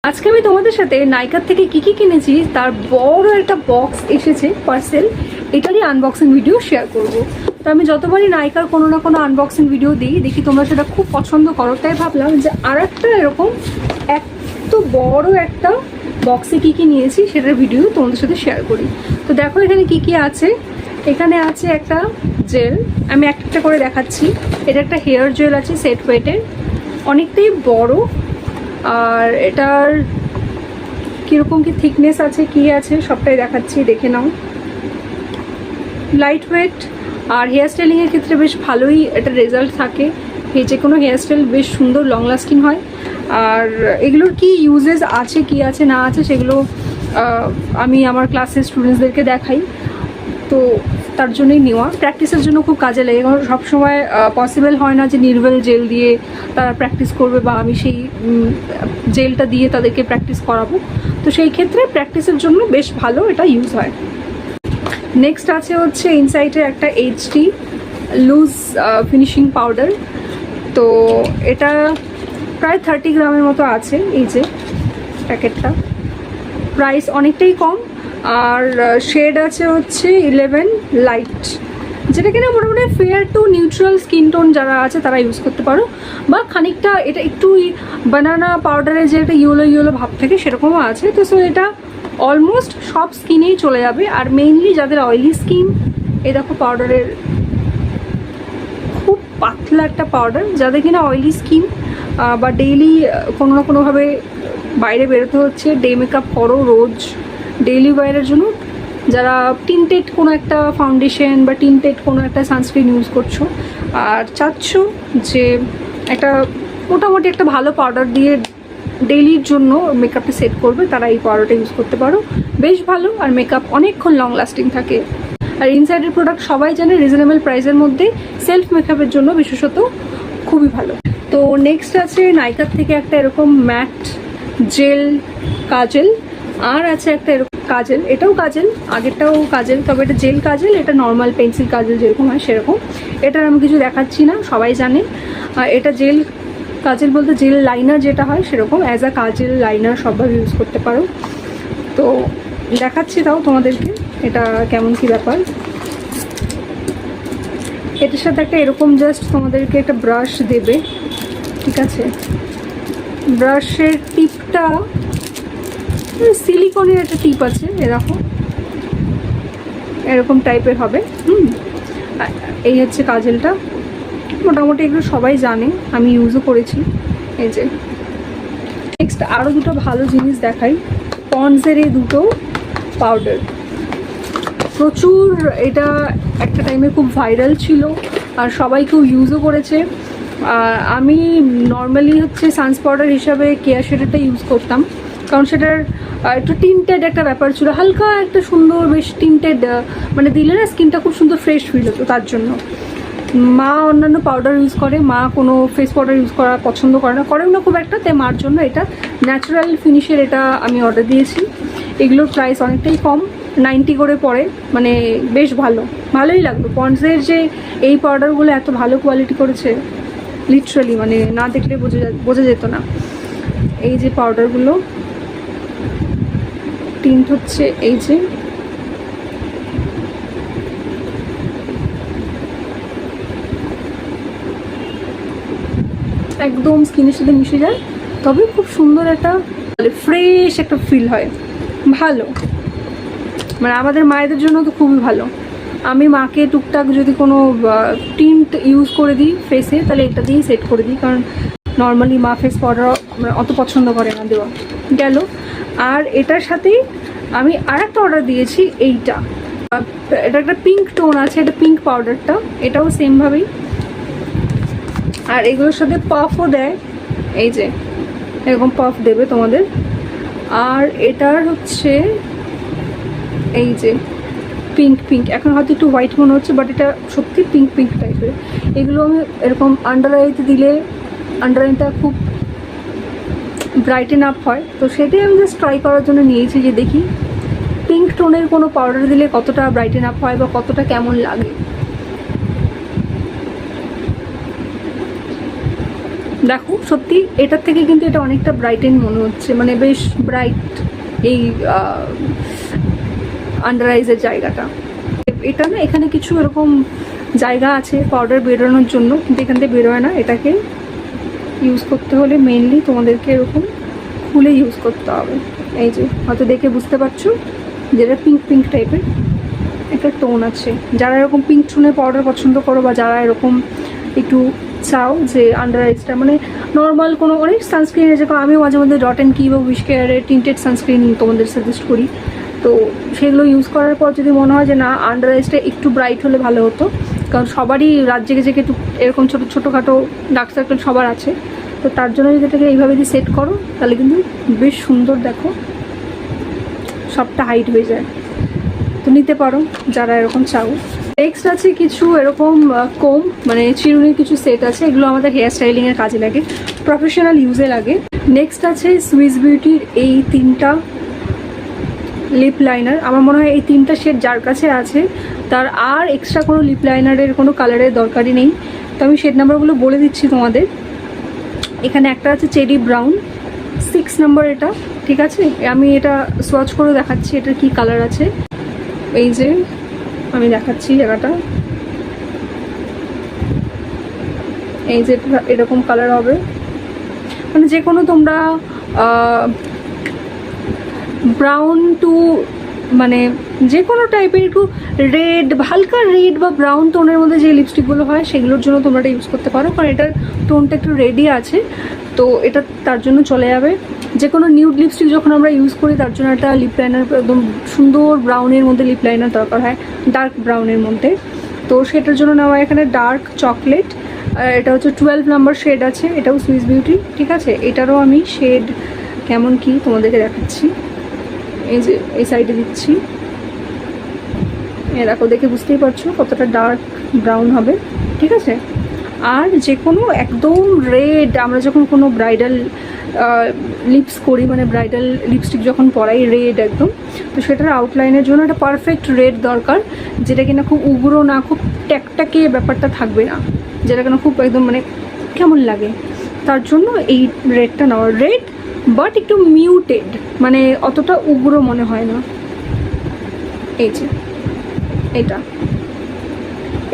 আজকে আমি তোমাদের সাথে নাইকার থেকে কি কি কিনেছি তার বড় একটা বক্স এসেছে পার্সেল, এটারই আনবক্সিং ভিডিও শেয়ার করব। তো আমি যতবারই নাইকার কোনো না কোনো আনবক্সিং ভিডিও দিই, দেখি তোমরা সেটা খুব পছন্দ করো, তাই ভাবলাম যে আর একটা এরকম এত বড় একটা বক্সে কি কি নিয়েছি সেটার ভিডিও তোমাদের সাথে শেয়ার করি। তো দেখো এখানে কি কি আছে। এখানে আছে একটা জেল, আমি একটা করে দেখাচ্ছি। এটা একটা হেয়ার জেল আছে সেট ওয়েটের, অনেকটাই বড়। আর এটার কীরকম কি থিকনেস আছে কি আছে সবটাই দেখাচ্ছি, দেখে নাও। লাইট ওয়েট, আর হেয়ার স্টাইলিংয়ের ক্ষেত্রে বেশ ভালোই এটা রেজাল্ট থাকে। যে কোনো হেয়ার স্টাইল বেশ সুন্দর লং লাস্টিং হয়। আর এগুলোর কি ইউজেস আছে কি আছে না আছে সেগুলো আমি আমার ক্লাসের স্টুডেন্টসদেরকে দেখাই, তো তার জন্যই নেওয়া। প্র্যাকটিসের জন্য খুব কাজে লাগে, কারণ সবসময় পসিবল হয় না যে নির্ভেল জেল দিয়ে তারা প্র্যাকটিস করবে বা আমি সেই জেলটা দিয়ে তাদেরকে প্র্যাকটিস করাবো। তো সেই ক্ষেত্রে প্র্যাকটিসের জন্য বেশ ভালো এটা ইউজ হয়। নেক্সট আছে হচ্ছে ইনসাইটের একটা এইচডি লুজ ফিনিশিং পাউডার। তো এটা প্রায় 30 গ্রামের মতো আছে, এই যে প্যাকেটটা। প্রাইস অনেকটাই কম, আর শেড আছে হচ্ছে 11 লাইট, যেটা কিনা মোটামুটি fair to neutral skin tone যারা আছে তারা ইউজ করতে পারো। বা খানিকটা এটা একটু বানানা পাউডারের যে একটা ইয়েলো ইয়েলো ভাব থাকে সেরকমও আছে। তো সো এটা অলমোস্ট সব স্কিনেই চলে যাবে। আর মেইনলি যাদের অয়েলি স্কিন, এই দেখো পাউডারের খুব পাতলা একটা পাউডার, যাদের কিনা অয়েলি স্কিন বা ডেইলি কোনো না কোনোভাবে বাইরে বেরোতে হচ্ছে, ডে মেকআপ করো রোজ ডেইলি ওয়্যারের জন্য, যারা টিন্টেড কোনো একটা ফাউন্ডেশন বা টিন্টেড কোনো একটা সানস্ক্রিন ইউজ করছো আর চাচ্ছ যে একটা মোটামুটি একটা ভালো পাউডার দিয়ে ডেইলির জন্য মেকআপটা সেট করবে, তারা এই পাউডারটা ইউজ করতে পারো। বেশ ভালো, আর মেকআপ অনেকক্ষণ লং লাস্টিং থাকে। আর ইনসাইডের প্রোডাক্ট সবাই জানে রিজনেবল প্রাইসের মধ্যে সেলফ মেকআপের জন্য বিশেষত খুবই ভালো। তো নেক্সট আছে নাইকার থেকে একটা এরকম ম্যাট জেল কাজেল, আর আছে একটা এরকম কাজেল, এটাও কাজেল, আগেরটাও কাজেল, তবে এটা জেল কাজেল, এটা নর্মাল পেন্সিল কাজেল যেরকম হয় সেরকম। এটার আমি কিছু দেখাচ্ছি না, সবাই জানে। এটা জেল কাজেল বলতে জেল লাইনার যেটা হয় সেরকম, as a kajal liner সবভাবে use করতে পারো। তো দেখাচ্ছি তাও তোমাদেরকে এটা কেমন কি ব্যাপার। এটার সাথে একটা এরকম জাস্ট তোমাদেরকে একটা ব্রাশ দেবে, ঠিক আছে। ব্রাশের টিপটা সিলিকনের একটা টিপ আছে, এরকম এরকম টাইপের হবে। এই হচ্ছে কাজলটা, মোটামুটি এগুলো সবাই জানে, আমি ইউজও করেছি। এই যে নেক্সট আরও দুটো ভালো জিনিস দেখাই। পন্ডসের এই দুটো পাউডার প্রচুর, এটা একটা টাইমে খুব ভাইরাল ছিল আর সবাই খুব ইউজও করেছে। আমি নর্মালি হচ্ছে সানস পাউডার হিসাবে কেয়া শেডারটা ইউজ করতাম, কারণ সেটার একটু টিন্টেড একটা ব্যাপার ছিল, হালকা একটা সুন্দর বেশ টিন্টেড, মানে দিলে না স্কিনটা খুব সুন্দর ফ্রেশ ফিল হতো। তার জন্য মা অন্যান্য পাউডার ইউজ করে, মা কোনো ফেস পাউডার ইউজ করা পছন্দ করে না, করেও না খুব একটা, তাই মার জন্য এটা ন্যাচারাল ফিনিশের এটা আমি অর্ডার দিয়েছি। এগুলোর প্রাইস অনেকটাই কম, 90 করে পড়ে, মানে বেশ ভালোই লাগলো। পন্ডসের যে এই পাউডারগুলো এত ভালো কোয়ালিটি করেছে, লিটারালি মানে না দেখলে বোঝা যেত না। এই যে পাউডারগুলো টিন্ট হচ্ছে, এই যে একদম স্কিনের সাথে মিশে যায়, তবে খুব সুন্দর একটা ফ্রেশ একটা ফিল হয়, ভালো। মানে আমাদের মায়েদের জন্য তো খুবই ভালো। আমি মাকে টুকটাক যদি কোনো টিন্ট ইউজ করে দিই ফেসে, তাহলে এটা দিয়েই সেট করে দিই, কারণ নর্মালি মা ফেস পাউডার অত পছন্দ করে না দেওয়া গেল। আর এটার সাথেই আমি আর একটা অর্ডার দিয়েছি, এইটা এটা একটা পিঙ্ক টোন আছে, এটা পিঙ্ক পাউডারটা, এটাও সেমভাবেই। আর এগুলোর সাথে পাফও দেয়, এই যে এরকম পাফ দেবে তোমাদের। আর এটার হচ্ছে এই যে পিঙ্ক, এখন হয়তো একটু হোয়াইট মনে হচ্ছে, বাট এটা সত্যি পিঙ্ক টাইপের। এগুলো আমি এরকম আন্ডার আইতে দিলে আন্ডার আইটা খুব ব্রাইটেন আপ হয়, তো সেটাই আমি জাস্ট ট্রাই করার জন্য নিয়েছি, যে দেখি পিঙ্ক টোনের কোনো পাউডার দিলে কতটা ব্রাইটেন আপ হয় বা কতটা কেমন লাগে। দেখো সত্যি এটার থেকে কিন্তু এটা অনেকটা ব্রাইটেন মনে হচ্ছে, মানে বেশ ব্রাইট এই আন্ডার আইজের জায়গাটা। এটা না এখানে কিছু এরকম জায়গা আছে পাউডার বেরোনোর জন্য, কিন্তু এখান থেকে বেরোয় না। এটাকে ইউজ করতে হলে মেনলি তোমাদেরকে এরকম খুলে ইউজ করতে হবে। এই যে হয়তো দেখে বুঝতে পারছো যেটা পিঙ্ক পিঙ্ক টাইপের একটা টোন আছে। যারা এরকম পিঙ্ক টোনের পাউডার পছন্দ করো বা যারা এরকম একটু চাও যে আন্ডার আইসটা মানে নর্মাল কোনো অনেক সানস্ক্রিন আছে, আমিও মাঝে মধ্যে ডট অ্যান্ড কি বা উইশ কেয়ারের টিন্টেড সানস্ক্রিন তোমাদের সাজেস্ট করি। তো সেগুলো ইউজ করার পর যদি মনে হয় যে না আন্ডার আইসটা একটু ব্রাইট হলে ভালো হতো, কারণ সবারই রাত জেগে জেগে একটু এরকম ছোটোখাটো ডার্ক সার্কেল সবার আছে, তো তার জন্য যদি এটাকে এইভাবে যদি সেট করো তাহলে কিন্তু বেশ সুন্দর দেখো সবটা হাইট হয়ে যায়। তো নিতে পারো যারা এরকম চাও। নেক্সট আছে কিছু এরকম কোম মানে চিরুনির কিছু সেট আছে, এগুলো আমাদের হেয়ার স্টাইলিংয়ের কাজে লাগে, প্রফেশনাল ইউজে লাগে। নেক্সট আছে সুইস বিউটির এই 3টা লিপ লাইনার। আমার মনে হয় এই 3টা শেড যার কাছে আছে তার আর এক্সট্রা কোনো লিপ লাইনারের কোনো কালারের দরকারই নেই। তো আমি শেড নাম্বারগুলো বলে দিচ্ছি তোমাদের। এখানে একটা আছে চেরি ব্রাউন 6 নম্বর এটা, ঠিক আছে? আমি এটা সোয়াচ করে দেখাচ্ছি এটার কি কালার আছে। এই যে আমি দেখাচ্ছি জায়গাটা, এই যে এরকম কালার হবে, মানে যে কোনো তোমরা ব্রাউন টু মানে যে কোনো টাইপের একটু রেড, হালকা রেড বা ব্রাউন টোনের মধ্যে যে লিপস্টিকগুলো হয় সেগুলোর জন্য তোমরা এটা ইউজ করতে পারো, কারণ এটার টোনটা একটু রেডি আছে, তো এটা তার জন্য চলে যাবে। যে কোনো নিউড লিপস্টিক যখন আমরা ইউজ করি তার জন্য একটা লিপ লাইনার একদম সুন্দর ব্রাউনের মধ্যে লিপ লাইনার দরকার হয়, ডার্ক ব্রাউনের মধ্যে। তো সেটার জন্য নেওয়া এখানে ডার্ক চকলেট, এটা হচ্ছে 12 নম্বর শেড আছে, এটাও সুইস বিউটি, ঠিক আছে? এটারও আমি শেড কেমন কি তোমাদেরকে দেখাচ্ছি। এই যে এই সাইডে দিচ্ছি, দেখো দেখে বুঝতেই পারছো কতটা ডার্ক ব্রাউন হবে, ঠিক আছে? আর যে কোনো একদম রেড, আমরা যখন কোনো ব্রাইডাল লিপস করি মানে ব্রাইডাল লিপস্টিক যখন পরাই রেড একদম, তো সেটার আউটলাইনের জন্য একটা পারফেক্ট রেড দরকার, যেটা কিনা খুব উগ্র না, খুব ট্যাকটাকে ব্যাপারটা থাকবে না, যেটা কিনা খুব একদম মানে কেমন লাগে, তার জন্য এই রেডটা নেওয়া। রেড বাট একটু মিউটেড, মানে অতটা উগ্র মনে হয় না। এই যে এটা,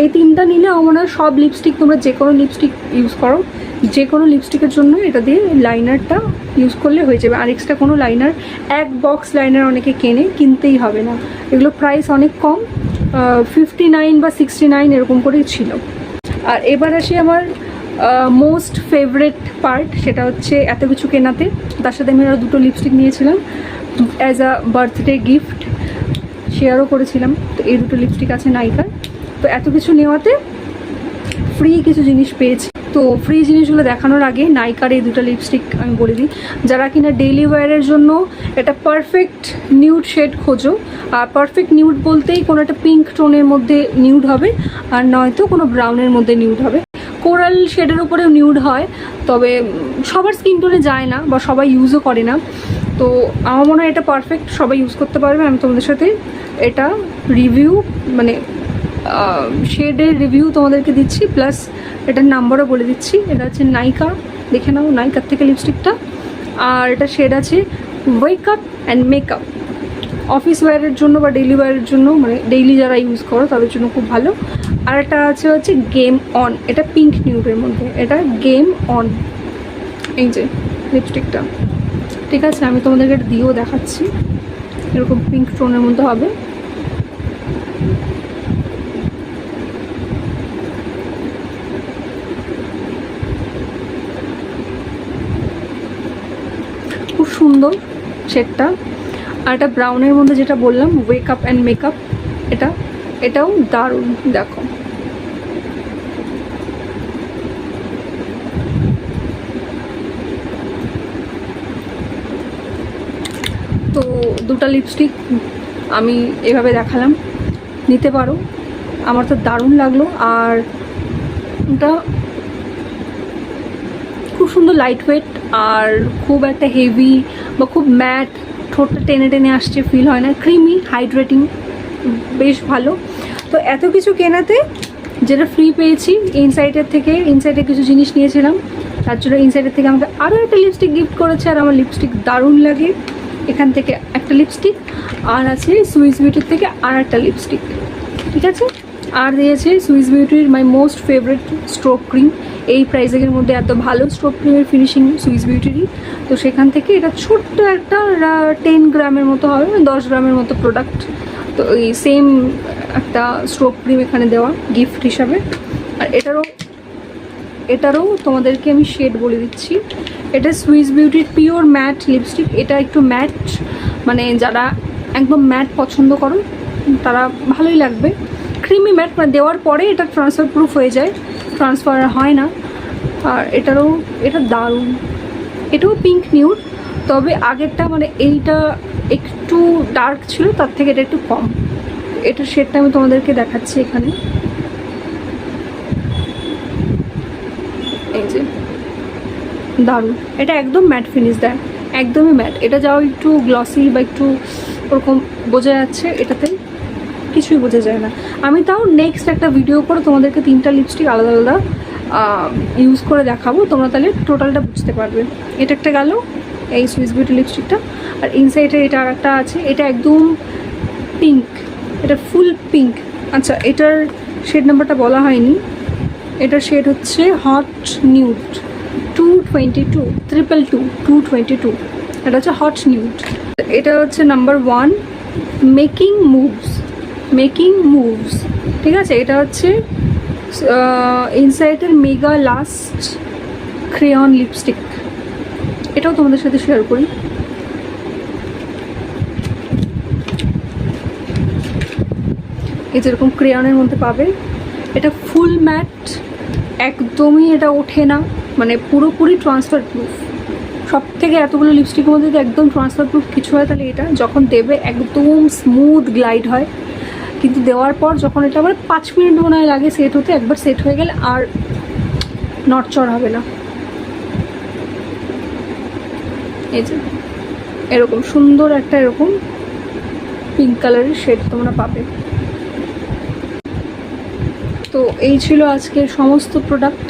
এই 3টা নিলে আমার মনে হয় সব লিপস্টিক, তোমরা যে কোনো লিপস্টিক ইউজ করো, যে কোনো লিপস্টিকের জন্য এটা দিয়ে লাইনারটা ইউজ করলে হয়ে যাবে। আর এক্সট্রা কোনো লাইনার, এক বক্স লাইনার অনেকে কিনতেই হবে না, এগুলো প্রাইস অনেক কম, 59 বা 69 এরকম করেই ছিল। আর এবার আসি আমার মোস্ট ফেভারেট পার্ট, সেটা হচ্ছে এত কিছু কেনাতে তার সাথে আমি আরও 2টো লিপস্টিক নিয়েছিলাম অ্যাজ আ বার্থডে গিফট, শেয়ারও করেছিলাম। তো এই 2টো লিপস্টিক আছে নাইকার। তো এত কিছু নেওয়াতে ফ্রি কিছু জিনিস পেয়েছি। তো ফ্রি জিনিসগুলো দেখানোর আগে নাইকার এই 2টো লিপস্টিক আমি বলে দিই, যারা কিনা ডেইলি ওয়্যারের জন্য এটা পারফেক্ট নিউড শেড খোঁজো, আর পারফেক্ট নিউড বলতেই কোনো একটা পিঙ্ক টোনের মধ্যে নিউড হবে, আর নয়তো কোনো ব্রাউনের মধ্যে নিউড হবে। কোরাল শেডের উপরেও নিউড হয়, তবে সবার স্কিন টোনে যায় না বা সবাই ইউজও করে না। তো আমার মনে হয় এটা পারফেক্ট, সবাই ইউজ করতে পারবে। আমি তোমাদের সাথে এটা রিভিউ মানে শেডের রিভিউ তোমাদেরকে দিচ্ছি, প্লাস এটার নাম্বারও বলে দিচ্ছি। এটা হচ্ছে নাইকা, দেখে নাও নাইকার থেকে লিপস্টিকটা। আর এটা শেড আছে wake up and makeup, office ওয়্যারের জন্য বা ডেইলি ওয়্যারের জন্য, মানে ডেইলি যারা ইউজ করো তাদের জন্য খুব ভালো। আর এটা হচ্ছে গেম অন, এটা পিঙ্ক নিউডের মধ্যে, এটা গেম অন এই যে লিপস্টিকটা, ঠিক আছে? আমি তোমাদেরকে এটা দিয়েও দেখাচ্ছি, এরকম পিঙ্ক টোনের মধ্যে হবে। খুব সুন্দর শেডটা। আর এটা ব্রাউনের মধ্যে যেটা বললাম ওয়েক আপ অ্যান্ড মেকআপ, এটাও দারুণ, দেখো। তো 2টা লিপস্টিক আমি এভাবে দেখালাম, নিতে পারো। আমার তো দারুণ লাগলো। আর এটা খুব সুন্দর লাইট ওয়েট, আর খুব একটা হেভি বা খুব ম্যাট, ঠোঁটটা টেনে টেনে আসছে ফিল হয় না, ক্রিমি হাইড্রেটিং, বেশ ভালো। তো এত কিছু কেনাতে যেটা ফ্রি পেয়েছি ইনসাইটের থেকে, ইনসাইটের কিছু জিনিস নিয়েছিলাম, তার জন্য ইনসাইডের থেকে আমাকে আরও একটা লিপস্টিক গিফট করেছে, আর আমার লিপস্টিক দারুণ লাগে। এখান থেকে একটা লিপস্টিক, আর আছে সুইস বিউটির থেকে আর একটা লিপস্টিক, ঠিক আছে। আর দিয়েছে সুইস বিউটির my most favourite stroke cream. এই প্রাইসের মধ্যে এত ভালো স্ট্রোক ক্রিমের ফিনিশিং সুইস বিউটিরই, তো সেখান থেকে এটা ছোট্ট একটা 10 গ্রামের মতো হবে, 10 গ্রামের মতো প্রোডাক্ট। তো এই সেম একটা স্ট্রোক ক্রিম এখানে দেওয়া গিফট হিসাবে। আর এটারও তোমাদেরকে আমি শেড বলে দিচ্ছি। এটা সুইস বিউটির পিওর ম্যাট লিপস্টিক। এটা একটু ম্যাট, মানে যারা একদম ম্যাট পছন্দ করো তারা ভালোই লাগবে। ক্রিমি ম্যাট, মানে দেওয়ার পরে এটা ট্রান্সফার প্রুফ হয়ে যায়, ট্রান্সফার হয় না। আর এটা দারুণ। এটাও পিঙ্ক নিউড, তবে আগেরটা মানে এইটা একটু ডার্ক ছিল, তার থেকে এটা একটু কম। এটার শেডটা আমি তোমাদেরকে দেখাচ্ছি এখানে, এই যে দারুণ। এটা একদম ম্যাট ফিনিশ দেয়, একদমই ম্যাট। এটা যাও একটু গ্লসি বা একটু ওরকম বোঝা যাচ্ছে, এটাতে কিছুই বোঝা যায় না। আমি তাও নেক্সট একটা ভিডিও করে তোমাদেরকে 3টা লিপস্টিক আলাদা আলাদা ইউজ করে দেখাবো, তোমরা তাহলে টোটালটা বুঝতে পারবে। এটা একটা গেল এই সুইস বিউটি লিপস্টিকটা। আর ইনসাইডে এটা আর একটা আছে, এটা একদম পিঙ্ক, এটা ফুল পিঙ্ক। আচ্ছা, এটার শেড নাম্বারটা বলা হয়নি। এটার শেড হচ্ছে হট নিউড 222 222। এটা হচ্ছে হট নিউড। এটা হচ্ছে নাম্বার 1 মেকিং মুভস, ঠিক আছে। এটা হচ্ছে ইনসাইডের মেগা লাস্ট ক্রেয়ন লিপস্টিক। এটাও তোমাদের সাথে শেয়ার করি। এই যেরকম ক্রেয়নের মধ্যে পাবে। এটা ফুল ম্যাট, একদমই এটা ওঠে না, মানে পুরোপুরি ট্রান্সফার প্রুফ। সব থেকে এতগুলো লিপস্টিকের মধ্যে যদি একদম ট্রান্সফার প্রুফ কিছু হয় তাহলে এটা। যখন দেবে একদম স্মুথ গ্লাইড হয়, কিন্তু দেওয়ার পর যখন এটা আবার 5 মিনিট মনে হয় লাগে সেট হতে, একবার সেট হয়ে গেলে আর নড়চড় হবে না। এই যে এরকম সুন্দর একটা এরকম পিঙ্ক কালারের শেড তোমরা পাবে। তো এই ছিল আজকের সমস্ত প্রোডাক্ট।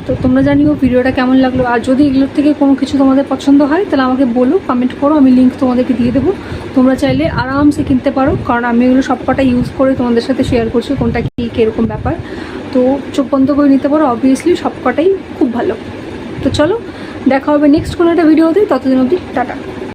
তো তোমরা জানিও ভিডিওটা কেমন লাগলো। আর যদি এগুলোর থেকে কোনো কিছু তোমাদের পছন্দ হয় তাহলে আমাকে বলো, কমেন্ট করো, আমি লিঙ্ক তোমাদেরকে দিয়ে দেবো। তোমরা চাইলে আরামসে কিনতে পারো, কারণ আমি এগুলো সবকটা ইউজ করে তোমাদের সাথে শেয়ার করছি কোনটা কী কীরকম ব্যাপার। তো চোখ বন্ধ করে নিতে পারো, অবভিয়াসলি সবকটাই খুব ভালো। তো চলো, দেখা হবে নেক্সট কোনো একটা ভিডিওতে। ততদিন অবধি টাটা।